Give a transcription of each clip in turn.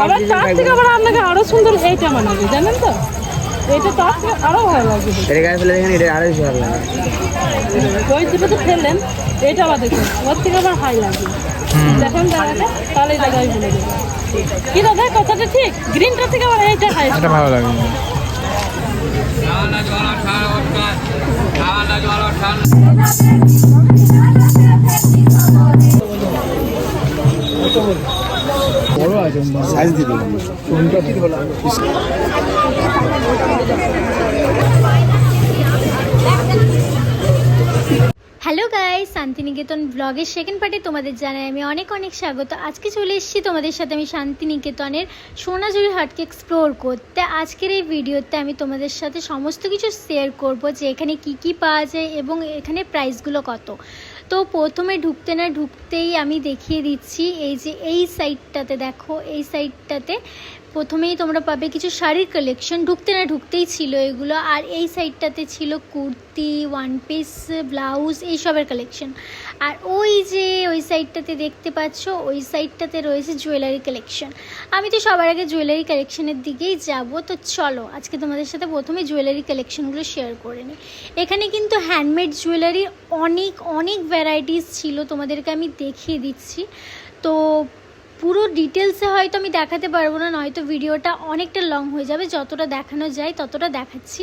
আবার তার থেকে আবার আপনাকে আরো সুন্দর এইটা মানাবে, জানেন তো? এটা তার থেকে আরো ভালো লাগবে। এটা গায়ে ফেলে দেখেন, এটা আরো বেশি ভালো লাগে। ওই দুটো তো ফেললেন, এটা আবার দেখুন ওর থেকে আবার হাই লাগবে। দেখেন দাদাটা, তাহলে দাদাই বলে দেবে কি দাদা কথাটা ঠিক। গ্রিনটা থেকে আবার এইটা হাই, এটা ভালো লাগে। বড় আছে সাইজ দিতে কোনটা ঠিক হলো। হ্যালো গাইস, শান্তিনিকেতন ব্লগের সেকেন্ড পার্টে তোমাদের জানাই আমি অনেক অনেক স্বাগত। আজকে চলে এসেছি তোমাদের সাথে আমি শান্তিনিকেতনের সোনাঝুরি হাটকে এক্সপ্লোর করতে। আজকের এই ভিডিওতে আমি তোমাদের সাথে সমস্ত কিছু শেয়ার করব, যে এখানে কি কি পাওয়া যায় এবং এখানে প্রাইসগুলো কত। তো প্রথমে ঢুকতেই আমি দেখিয়ে দিচ্ছি, এই যে এই সাইডটাতে দেখো, এই সাইডটাতে প্রথমেই তোমরা পাবে কিছু শাড়ির কালেকশন। ঢুকতেই ছিল এগুলো। আর এই সাইডটাতে ছিল কুর্তি, ওয়ান পিস, ব্লাউজ এইসবের কালেকশন। আর ওই যে ওই সাইডটাতে দেখতে পাচ্ছ, ওই সাইডটাতে রয়েছে জুয়েলারি কালেকশন। আমি তো সবার আগে জুয়েলারি কালেকশনের দিকেই যাব। তো চলো আজকে তোমাদের সাথে প্রথমে জুয়েলারি কালেকশনগুলো শেয়ার করে নিই। এখানে কিন্তু হ্যান্ডমেড জুয়েলারির অনেক অনেক ভ্যারাইটিস ছিল, তোমাদেরকে আমি দেখিয়ে দিচ্ছি। তো পুরো ডিটেলসে হয়তো আমি দেখাতে পারবো না, নয়তো ভিডিওটা অনেকটা লং হয়ে যাবে। যতটা দেখানো যায় ততটা দেখাচ্ছি।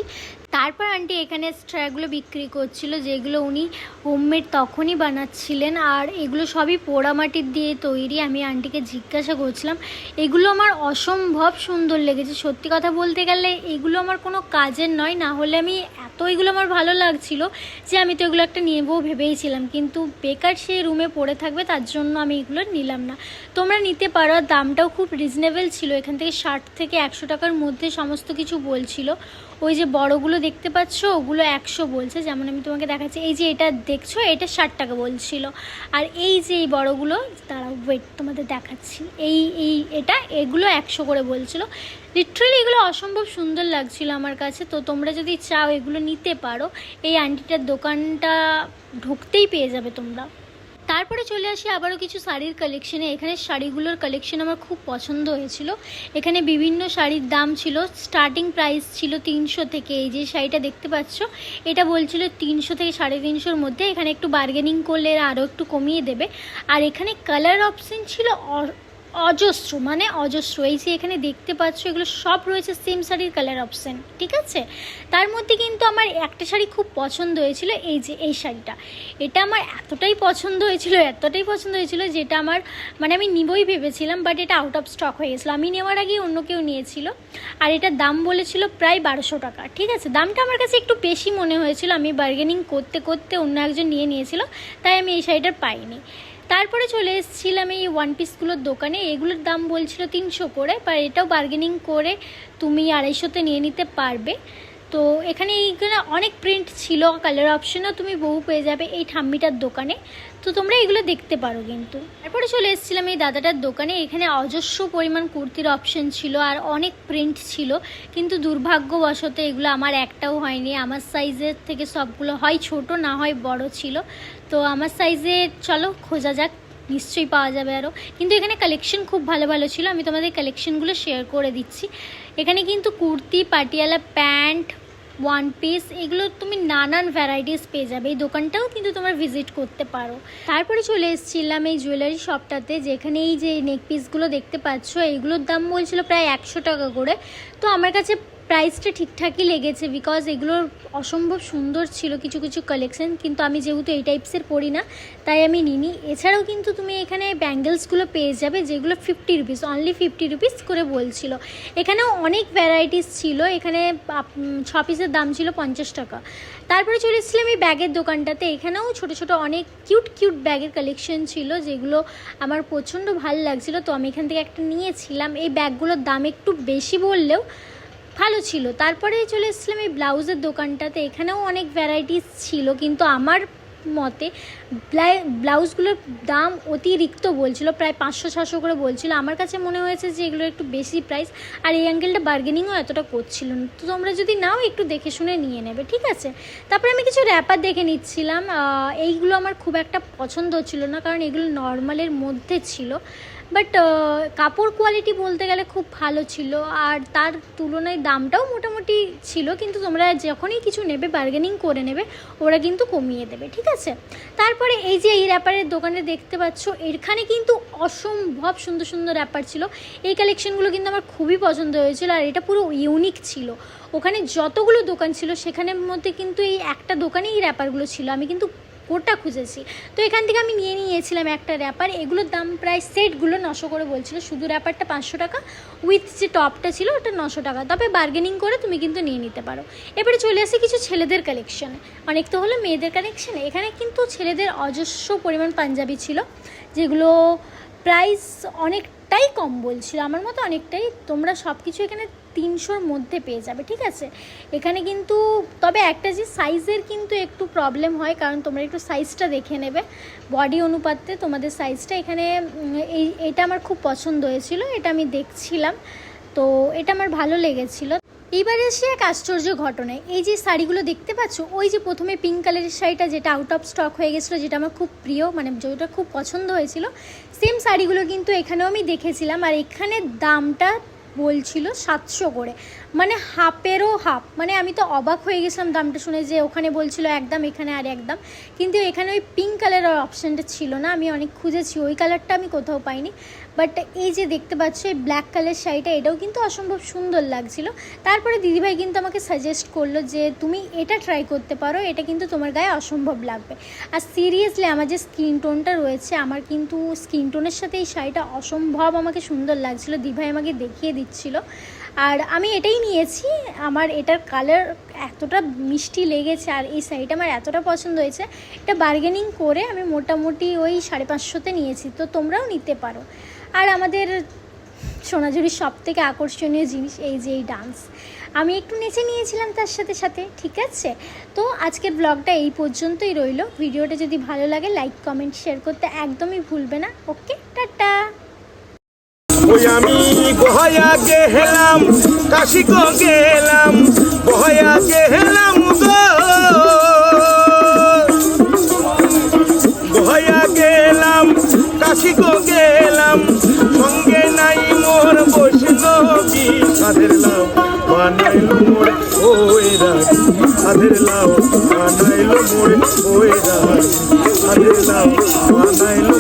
তারপর আন্টি এখানে স্ট্র্যাগুলো বিক্রি করছিল, যেগুলো উনি হোমমেড তখনই বানাচ্ছিলেন। আর এগুলো সবই পোড়ামাটির দিয়ে তৈরি। আমি আন্টিকে জিজ্ঞাসা করছিলাম, এগুলো আমার অসম্ভব সুন্দর লেগেছে। সত্যি কথা বলতে গেলে এগুলো আমার কোনো কাজের নয়, না হলে আমি এগুলো আমার ভালো লাগছিল যে আমি তো এগুলো একটা নেবো ভেবেইছিলাম, কিন্তু বেকার সেই রুমে পড়ে থাকবে, তার জন্য আমি এগুলো নিলাম না। তোমরা নিতে পারো, দামটাও খুব রিজনেবল ছিল। এখান থেকে 60 থেকে 100 টাকার মধ্যে সমস্ত কিছু বলছিল। ওই যে বড়গুলো দেখতে পাচ্ছ, ওগুলো 100 বলছে, যেমন আমি তোমাকে দেখাচ্ছি। এই যে এটা দেখছো, এটা 60 টাকা বলছিল। আর এই যে এই বড়গুলো, দাঁড়াও ওয়েট তোমাদের দেখাচ্ছি, এগুলো 100 করে বলছিল। লিটারালি এগুলো অসম্ভব সুন্দর লাগছিল আমার কাছে। তো তোমরা যদি চাও এগুলো নিতে পারো, এই আন্টিটার দোকানটা ঢুকতেই পেয়ে যাবে তোমরা। তারপরে চলে আসি আবারও কিছু শাড়ির কালেকশনে। এখানে শাড়িগুলোর কালেকশন আমার খুব পছন্দ হয়েছিল। এখানে বিভিন্ন শাড়ির দাম ছিল, স্টার্টিং প্রাইস ছিল 300 থেকে। এই যে শাড়িটা দেখতে পাচ্ছ, এটা বলছিল 300 থেকে 350-র মধ্যে। এখানে একটু বার্গেনিং করলে আরও একটু কমিয়ে দেবে। আর এখানে কালার অপশন ছিল অজস্র, মানে অজস্র। এই যে এখানে দেখতে পাচ্ছ, এগুলো সব রয়েছে সেম শাড়ির কালার অপশান, ঠিক আছে। তার মধ্যে কিন্তু আমার একটা শাড়ি খুব পছন্দ হয়েছিল, এই যে এই শাড়িটা। এটা আমার এতটাই পছন্দ হয়েছিল যেটা আমার মানে আমি নিবই ভেবেছিলাম, বাট এটা আউট অফ স্টক হয়ে গেছিলো। আমি নেওয়ার আগেই অন্য কেউ নিয়েছিল। আর এটার দাম বলেছিল প্রায় 1200 টাকা, ঠিক আছে। দামটা আমার কাছে একটু বেশি মনে হয়েছিল। আমি বার্গেনিং করতে করতে অন্য একজন নিয়েছিল, তাই আমি এই শাড়িটার পাইনি। তারপরে চলে এসেছিলাম এই ওয়ান পিসগুলোর দোকানে। এগুলোর দাম বলছিল 300 করে, বা এটাও বার্গেনিং করে তুমি 250-তে নিয়ে নিতে পারবে। তো এখানে এইগুলো অনেক প্রিন্ট ছিল, কালার অপশনও তুমি বহু পেয়ে যাবে এই ঠাম্মিটার দোকানে। তো তোমরা এগুলো দেখতে পারো কিন্তু। তারপরে চলে এসেছিলাম এই দাদাটার দোকানে। এখানে অজস্র পরিমাণ কুর্তির অপশন ছিল আর অনেক প্রিন্ট ছিল, কিন্তু দুর্ভাগ্যবশত এগুলো আমার একটাও হয়নি। আমার সাইজের থেকে সবগুলো হয় ছোট, না হয় বড় ছিল। তো আমার সাইজে চলো খোঁজা যাক, নিশ্চয়ই পাওয়া যাবে আরও। কিন্তু এখানে কালেকশন খুব ভালো ভালো ছিল, আমি তোমাদের কালেকশনগুলো শেয়ার করে দিচ্ছি। এখানে কিন্তু kurti, Patiala pant, one piece, এগুলো তুমি নানান ভ্যারাইটিস পেয়ে যাবে। এই দোকানটাও কিন্তু তোমরা ভিজিট করতে পারো। তারপরে চলে এসেছিলাম এই জুয়েলারি শপটাতে, যেখানে এই যে নেক পিসগুলো দেখতে পাচ্ছ, এইগুলোর দাম বলছিল প্রায় 100 টাকা করে। তো আমার কাছে প্রাইসটা ঠিকঠাকই লেগেছে, বিকজ এগুলোর অসম্ভব সুন্দর ছিল কিছু কিছু কালেকশন। কিন্তু আমি যেহেতু এই টাইপসের পরি না, তাই আমি নিইনি। এছাড়াও কিন্তু তুমি এখানে ব্যাঙ্গেলসগুলো পেয়ে যাবে, যেগুলো 50 রুপিস, অনলি 50 রুপিস করে বলছিল। এখানেও অনেক ভ্যারাইটিস ছিল। এখানে 6 পিসের দাম ছিল 50 টাকা। তারপরে চলে এসেছিলাম এই ব্যাগের দোকানটাতে। এখানেও ছোটো ছোটো অনেক কিউট ব্যাগের কালেকশন ছিল, যেগুলো আমার প্রচণ্ড ভালো লাগছিলো। তো আমি এখান থেকে একটা নিয়েছিলাম। এই ব্যাগগুলোর দাম একটু বেশি বললেও ভালো ছিল। তারপরে চলে এসেছিলাম এই ব্লাউজের দোকানটাতে। এখানেও অনেক ভ্যারাইটিস ছিল, কিন্তু আমার মতে ব্লাউজগুলোর দাম অতিরিক্ত বলছিল, প্রায় 500-600 করে বলছিল। আমার কাছে মনে হয়েছে যে এগুলো একটু বেশি প্রাইস, আর এই আঙ্কেলটা বার্গেনিংও এতটা করছিল না। তো তোমরা যদি নাও একটু দেখে শুনে নিয়ে নেবে, ঠিক আছে। তারপরে আমি কিছু র্যাপার দেখে নিচ্ছিলাম। এইগুলো আমার খুব একটা পছন্দ হচ্ছিল না, কারণ এগুলো নর্মালের মধ্যে ছিল। বাট কাপড় কোয়ালিটি বলতে গেলে খুব ভালো ছিল, আর তার তুলনায় দামটাও মোটামুটি ছিল, কিন্তু তোমরা যখনই কিছু নেবে বার্গেনিং করে নেবে, ওরা কিন্তু কমিয়ে দেবে, ঠিক আছে। তারপরে এই যে এই র্যাপারের দোকানে দেখতে পাচ্ছ, এখানে কিন্তু অসম্ভব সুন্দর সুন্দর র্যাপার ছিল। এই কালেকশনগুলো কিন্তু আমার খুবই পছন্দ হয়েছিল, আর এটা পুরো ইউনিক ছিল। ওখানে যতগুলো দোকান ছিল সেখানের মধ্যে কিন্তু এই একটা দোকানেই এই র্যাপারগুলো ছিল, আমি কিন্তু গোটা খুঁজেছি। তো এখান থেকে আমি নিয়েছিলাম একটা র্যাপার। এগুলোর দাম প্রায় সেটগুলো 900 করে বলছিল, শুধু র্যাপারটা 500 টাকা, উইথ যে টপটা ছিল ওটা 900 টাকা। তবে বার্গেনিং করে তুমি কিন্তু নিয়ে নিতে পারো। এবারে চলে আসি কিছু ছেলেদের কালেকশানে। অনেক তো হলো মেয়েদের কালেকশানে, এখানে কিন্তু ছেলেদের অজস্র পরিমাণ পাঞ্জাবি ছিল, যেগুলো প্রাইস অনেকটাই কম বলছিল, আমার মতো অনেকটাই। তোমরা সব কিছু এখানে 300-র মধ্যে পেয়ে যাবে, ঠিক আছে। এখানে কিন্তু তবে একটা যে সাইজের কিন্তু একটু প্রবলেম হয়, কারণ তোমরা একটু সাইজটা দেখে নেবে, বডি অনুপাতে তোমাদের সাইজটা। এখানে এটা আমার খুব পছন্দ হয়েছিল, এটা আমি দেখছিলাম, তো এটা আমার ভালো লেগেছিলো। এইবারে এসে এক আশ্চর্য ঘটনায়, এই যে শাড়িগুলো দেখতে পাচ্ছ, ওই যে প্রথমে পিঙ্ক কালারের শাড়িটা যেটা আউট অফ স্টক হয়ে গেছিলো, যেটা আমার খুব প্রিয়, মানে যেটা খুব পছন্দ হয়েছিল, সেম শাড়িগুলো কিন্তু এখানেও আমি দেখেছিলাম। আর এখানে দামটা বলছিল 700 করে, মানে হাফেরও হাফ। মানে আমি তো অবাক হয়ে গেছিলাম দামটা শুনে, যে ওখানে বলছিল একদম, এখানে আর একদম। কিন্তু এখানে ওই পিঙ্ক কালারের অপশানটা ছিল না, আমি অনেক খুঁজেছি, ওই কালারটা আমি কোথাও পাইনি। বাট এই যে দেখতে পাচ্ছ এই ব্ল্যাক কালার শাড়িটা, এটাও কিন্তু অসম্ভব সুন্দর লাগছিল। তারপরে দিদিভাই কিন্তু আমাকে সাজেস্ট করলো যে তুমি এটা ট্রাই করতে পারো, এটা কিন্তু তোমার গায়ে অসম্ভব লাগবে। আর সিরিয়াসলি আমার যে স্কিন টোনটা রয়েছে, আমার কিন্তু স্কিন টোনের সাথে এই শাড়িটা অসম্ভব আমাকে সুন্দর লাগছিলো, দিদিভাই আমাকে দেখিয়ে দিচ্ছিল। আর আমি এটাই নিয়েছি, আমার এটার কালার এতটা মিষ্টি লেগেছে, আর এই শাড়িটা আমার এতটা পছন্দ হয়েছে, এটা বার্গেনিং করে আমি মোটামুটি ওই 550-তে নিয়েছি, তো তোমরাও নিতে পারো। আর আমাদের সোনাঝুরির সবথেকে আকর্ষণীয় জিনিস এই যে এই ডান্স, আমি একটু নেচে নিয়েছিলাম তার সাথে সাথে, ঠিক আছে। তো আজকের ব্লগটা এই পর্যন্তই রইল। ভিডিওটা যদি ভালো লাগে লাইক কমেন্ট শেয়ার করতে একদমই ভুলবে না। ওকে, টাটা। ওই আমি বহয়া গেলাম, কাশি গো গেলাম, বহয়া গেলাম গো, বহয়া গেলাম, কাশি গো গেলাম, সঙ্গে নাই মোর বৈষ্ণবী, সাধের লাউ বানাইলো মোর ওই রাত, সাধের লাউ বানাইলো মোর ওই রাত, সাধের লাউ বানাইলো।